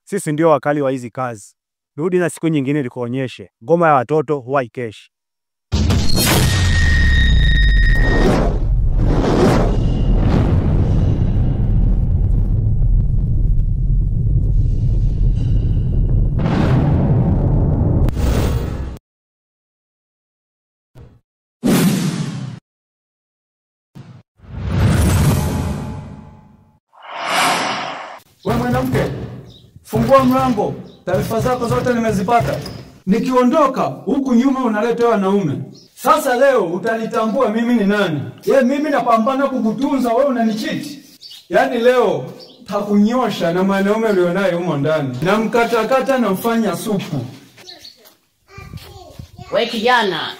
Sisi ndio wakali wa hizi kazi. Rudi na siku nyingine nikuonyeshe. Ngoma ya watoto huwa ikeshi. Wewe mwanamke, fungua mlango. Taarifa zako zote nimezipata. Nikiondoka huku nyuma unaletewa wanaume. Sasa leo utanitambua mimi ni nani. Mimi napambana kukutunza, wewe unanichiti. Yaani leo takunyosha na wanaume ulionaye humo ndani. Na mkatakata na mfanya supu. Wewe kijana,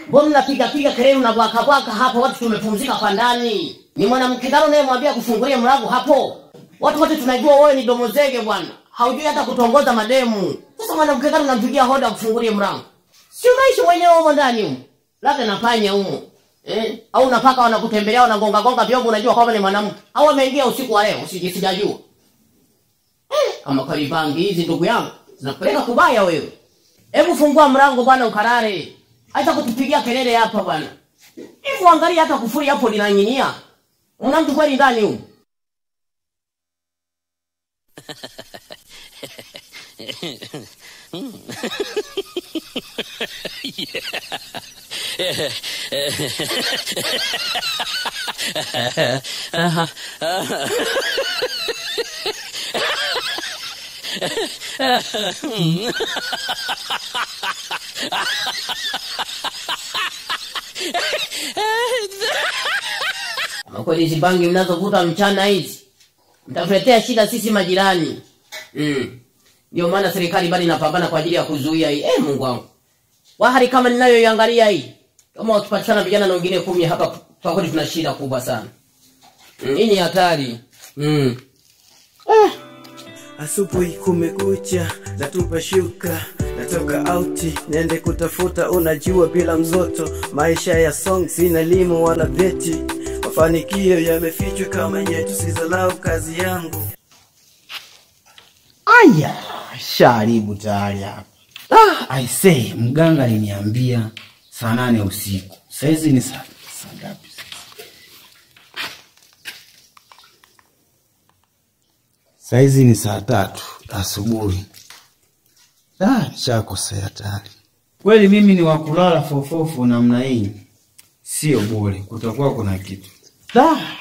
mbona unapiga kelele unabwaka hapo? Watu tumepumzika kwa ndani. Ni mwanamke gani unayemwambia kufungulia mlango hapo? Watu wote tunajua wewe ni domozege bwana. Haujui hata kutongoza mademu. Sasa mwanamke gani unampigia hoda kufungulia mlango? Si unaishi mwenyewe huko ndani huko. Labda napanya huko. Au unapaka wanakutembelea wanagonga vyombo unajua kwamba ni mwanamke. Au ameingia usiku wa leo usijijua. Kama kalibangi hizi ndugu yangu zinakupeleka kubaya wewe. Hebu fungua mlango bwana ukarare. Acha kutupigia kelele hapa bwana. Hebu angalia hata kufuri hapo linanyinia. Una mtu kweli ndani huko? Kwa hizi bangi mnazovuta mchana hizi mtatuletea shida sisi majirani. Ndio maana serikali bali inapambana kwa ajili ya kuzuia hii. Mungu wangu. Wahari kama ninayoiangalia hii. Kama wakipatana vijana na wengine 10 hapa kwa kweli tuna shida kubwa sana. Hii ni hatari. Asubuhi kumekucha, natupa shuka, natoka outi, nende kutafuta unajua bila mzoto. Maisha ya song sina elimu wala vyeti. Mafanikio yamefichwa kama yetu, sizalau kazi yangu. Aya, sharibu tayari hapa. I say, mganga aliniambia saa 8 usiku. Saizi ni saa ngapi? Saizi ni saa 3 asubuhi. Nishakosea tayari. Kweli mimi ni wakulala fofofo namna hii. Sio bure, kutakuwa kuna kitu.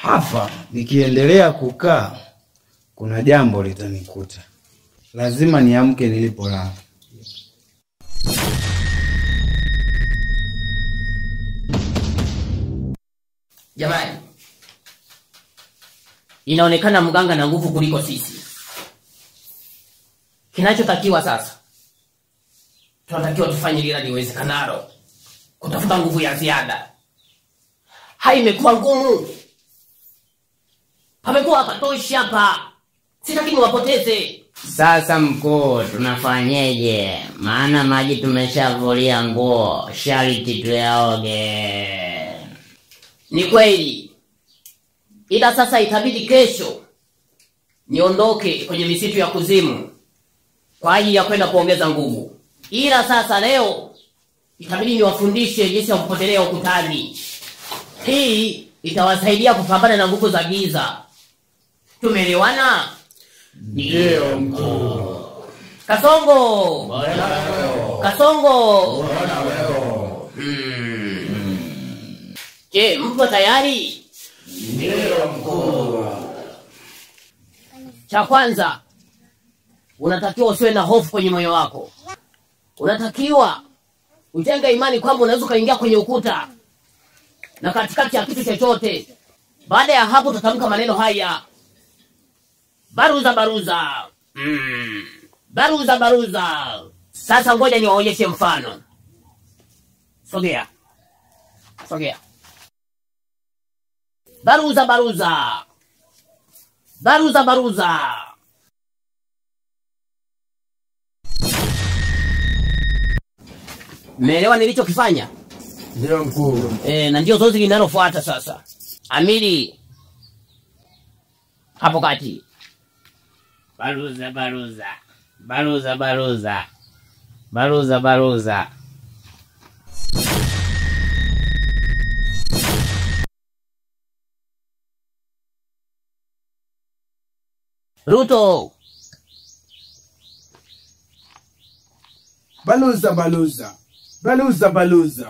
Hapa nikiendelea kukaa kuna jambo litanikuta. Lazima niamke nilipolala. Jamani, inaonekana mganga na nguvu kuliko sisi. Kinachotakiwa sasa, tunatakiwa tufanye lile liwezekanalo kutafuta nguvu ya ziada. Hai imekuwa ngumu. Pamekuwa hapatoshi hapa. Sitaki niwapoteze. Sasa mkuu, tunafanyeje? Maana maji tumeshavulia nguo, sharti tuyaoge. Ni kweli. Ila sasa itabidi kesho niondoke kwenye misitu ya kuzimu kwa ajili ya kwenda kuongeza nguvu. Ila sasa leo itabidi niwafundishe jinsi ya kupotelea ukutani. Hii itawasaidia kupambana na nguvu za giza. Tumeelewana? Ndio mkuu. Kasongo. Kasongo. Je, mpo tayari? Ndio mkuu. Cha kwanza, unatakiwa usiwe na hofu kwenye moyo wako. Unatakiwa ujenge imani kwamba unaweza kuingia kwenye ukuta na katikati ya kitu chochote. Baada ya hapo utatamka maneno haya: baruza baruza. Baruza baruza. Sasa ngoja niwaonyeshe mfano. Sogea. Sogea. Baruza baruza. Baruza baruza. Umeelewa nilichokifanya? Ndio mkuu. Na ndio zoezi linalofuata sasa. Amiri hapo kati. Baruza baruza. Baruza baruza. Baruza baruza. Ruto. Baluza baluza. Baluza baluza.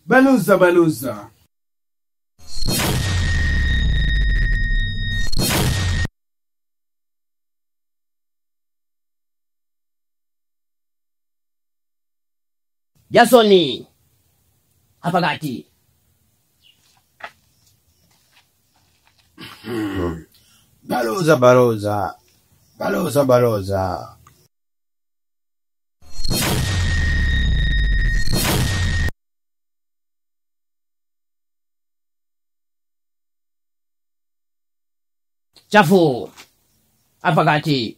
Baluza baluza. Jasoni. Hapa kati. Baluza baluza. Baluza baluza. Chafu. Hapa kati.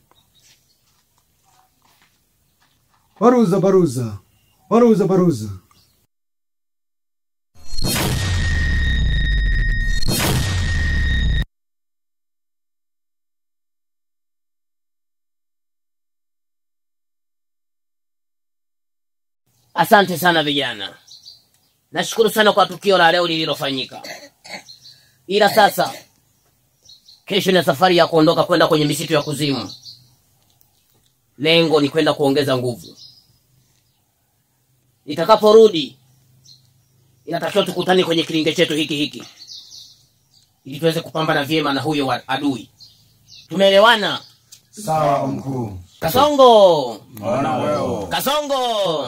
Baruza baruza. Baruza baruza. Asante sana vijana. Nashukuru sana kwa tukio la leo lililofanyika. Ila sasa kesho ni safari ya kuondoka kwenda kwenye misitu ya kuzimu. Lengo ni kwenda kuongeza nguvu. Nitakaporudi inatakiwa tukutane kwenye kilinge chetu hiki ili tuweze kupambana vyema na huyo adui. Tumeelewana? Sawa mkuu. Kasongo. Mbona wewe? Kasongo.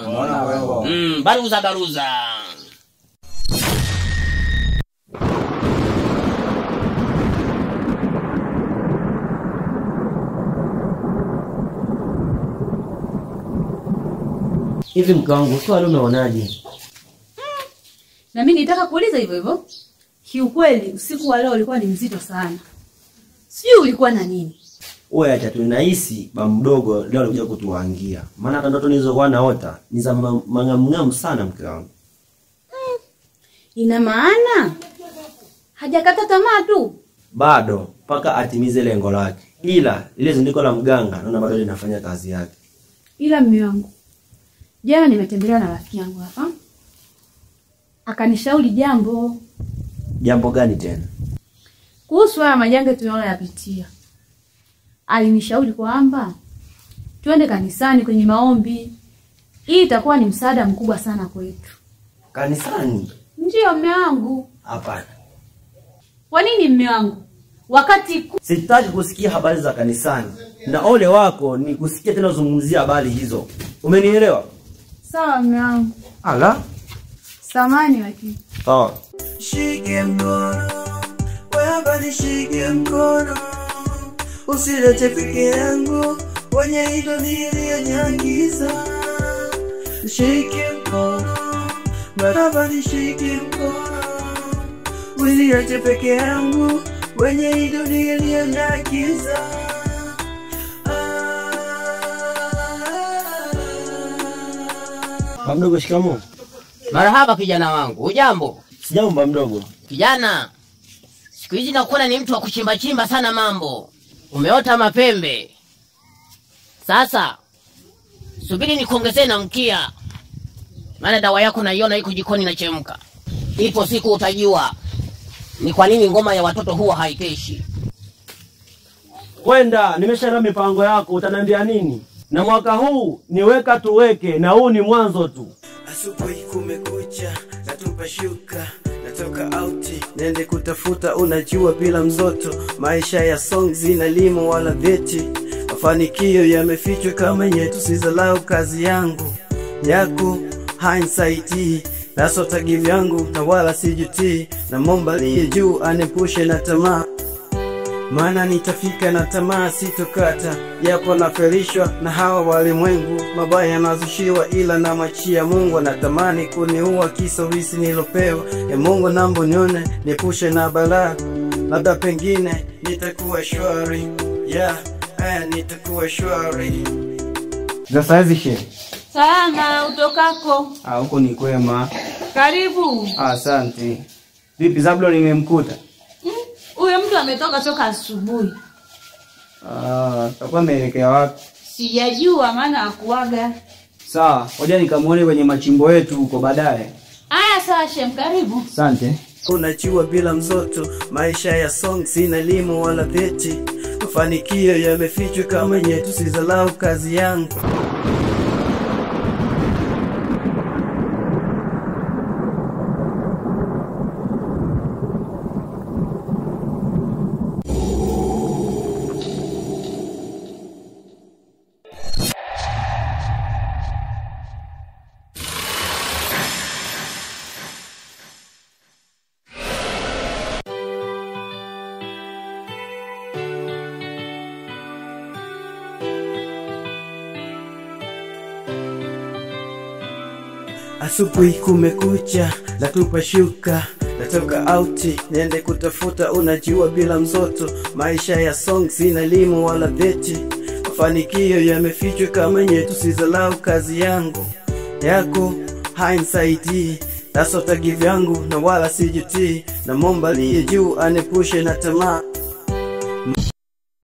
Mbona wewe? Baruza baruza. Hivi mke wangu, swali umeonaje? Na mimi nitaka kuuliza hivyo hivyo. Kiukweli usiku wa leo ulikuwa ni mzito sana. Sijui ulikuwa na nini. Wewe acha tu, nahisi ba mdogo leo alikuja kutuangia. Maana hata ndoto nilizokuwa naota ni za mangamngamu sana mke wangu. Ina maana hajakata tamaa tu. Bado mpaka atimize lengo lake. Ila ile zindiko la mganga naona bado linafanya kazi yake. Ila mume wangu, jana nimetembelea na rafiki yangu hapa. Akanishauri jambo. Jambo gani tena? Kuhusu haya majanga tunayoyapitia. Alinishauri kwamba tuende kanisani kwenye maombi. Hii itakuwa ni msaada mkubwa sana kwetu. Kanisani? Ndio mume wangu. Hapana. Kwa nini mume wangu? Wakati Sitaki kusikia habari za kanisani. Na ole wako ni kusikia tena uzungumzia habari hizo. Umenielewa? sawa mume wangu. Ala? Samani lakini. Sawa. Shike mkono, wewe nishike mkono, usilete peke yangu kwenye hilo niliyonyangiza. Shike mkono, wewe nishike mkono, usilete peke yangu kwenye hilo niliyonyangiza. Mdogo, shikamoo. Marahaba kijana wangu. Hujambo? Sijambo mdogo. Kijana, siku hizi nakuona ni mtu wa kuchimba chimba sana mambo. Umeota mapembe. Sasa subiri nikuongezee na mkia. Maana dawa yako naiona iko jikoni inachemka. Ipo siku utajua ni kwa nini ngoma ya watoto huwa haikeshi. Kwenda, nimeshaelewa mipango yako, utaniambia nini? Na mwaka huu niweka tuweke, na huu ni mwanzo tu. Asubuhi kumekucha, natupa shuka, natoka auti, nende kutafuta, unajua bila mzoto. Maisha ya songs ina limo wala vyeti, mafanikio yamefichwa kama yetu. Sizalau kazi yangu yako hindsight, nasota give yangu na wala sijuti. Na momba liye juu anepushe na tamaa, maana nitafika na tamaa sitokata. Yapo naferishwa na hawa walimwengu, mabaya nazushiwa ila na machia Mungu. Anatamani kuniua kisa wisi nilopewa. Mungu nambo nione, nipushe na balaa, labda pengine nitakuwa shwari. Nitakuwa shwari. Sasa hizi shehe. Salama utokako. Huko ni kwema. Karibu. Asante. Vipi Zablo nimemkuta? Huyo mtu ametoka toka asubuhi. Takuwa ameelekea wapi? Sijajua maana hakuaga. Sawa, ngoja nikamuone kwenye machimbo yetu huko baadaye. Aya sawa shem, karibu. Asante. Unajua bila mzoto, maisha ya song sina elimu wala vyeti. Mafanikio yamefichwa kama nyetu, sizalau kazi yangu. Asubuhi kumekucha, natupa shuka, natoka auti, niende kutafuta unajua bila mzoto. Maisha ya song sina elimu wala vyeti. Mafanikio yamefichwa kama nyetu, sizalau kazi yangu. Yako hainisaidii, that's what I give yangu na wala sijutii. Na momba liye juu anepushe na tamaa.